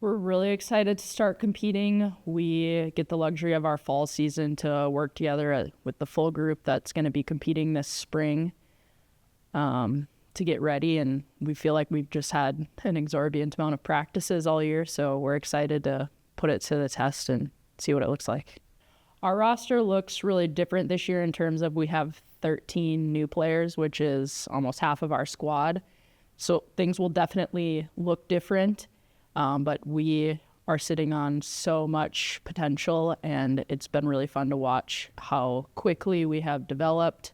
We're really excited to start competing. We get the luxury of our fall season to work together with the full group that's going to be competing this spring to get ready. And we feel like we've just had an exorbitant amount of practices all year. So we're excited to put it to the test and see what it looks like. Our roster looks really different this year in terms of we have 13 new players, which is almost half of our squad. So things will definitely look different. But we are sitting on so much potential, and it's been really fun to watch how quickly we have developed.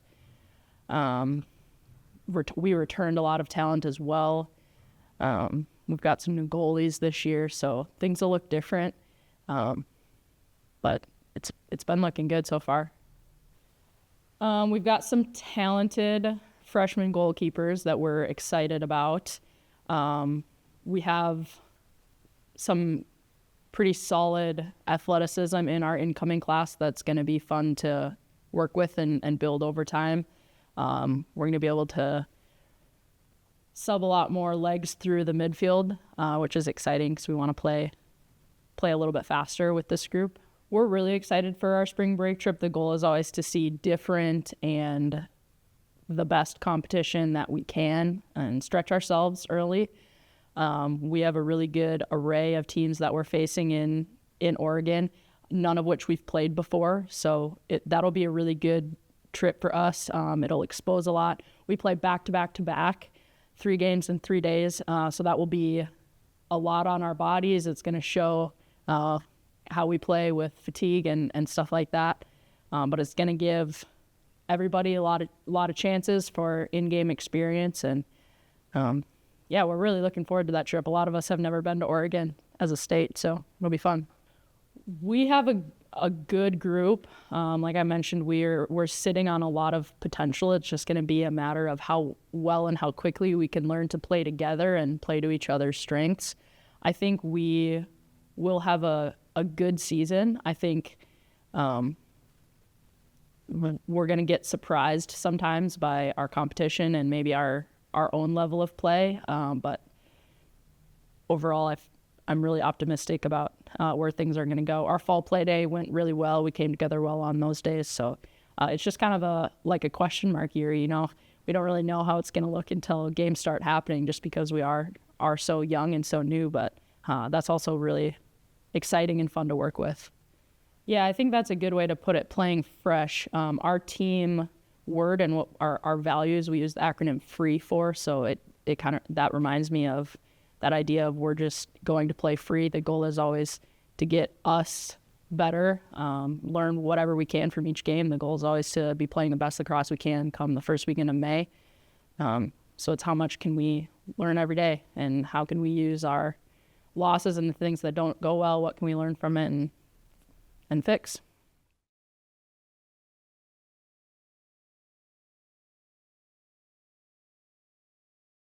We returned a lot of talent as well. We've got some new goalies this year, so things will look different. But it's been looking good so far. We've got some talented freshman goalkeepers that we're excited about. We have some pretty solid athleticism in our incoming class that's going to be fun to work with and build over time. We're going to be able to sub a lot more legs through the midfield, which is exciting because we want to play a little bit faster with this group. We're really excited for our spring break trip. The goal is always to see different and the best competition that we can and stretch ourselves early. We have a really good array of teams that we're facing in Oregon, none of which we've played before. So that'll be a really good trip for us. It'll expose a lot. We play back-to-back, 3 games in 3 days. So that will be a lot on our bodies. It's going to show how we play with fatigue and stuff like that. But it's going to give everybody a lot of chances for in-game experience. And yeah, we're really looking forward to that trip. A lot of us have never been to Oregon as a state, so it'll be fun. We have a good group. Like I mentioned, we're sitting on a lot of potential. It's just going to be a matter of how well and how quickly we can learn to play together and play to each other's strengths. I think we will have a good season. I think we're going to get surprised sometimes by our competition and maybe our own level of play. But overall, I'm really optimistic about where things are going to go. Our fall play day went really well. We came together well on those days. So it's just kind of a question mark year, you know. We don't really know how it's going to look until games start happening just because we are so young and so new. But that's also really exciting and fun to work with. Yeah, I think that's a good way to put it, playing fresh. Our team word and what our values, we use the acronym FREE for, so it kind of, that reminds me of that idea of we're just going to play free. The goal is always to get us better, learn whatever we can from each game. The goal is always to be playing the best lacrosse we can come the first weekend of May. So it's how much can we learn every day, and how can we use our losses and the things that don't go well, what can we learn from it and fix.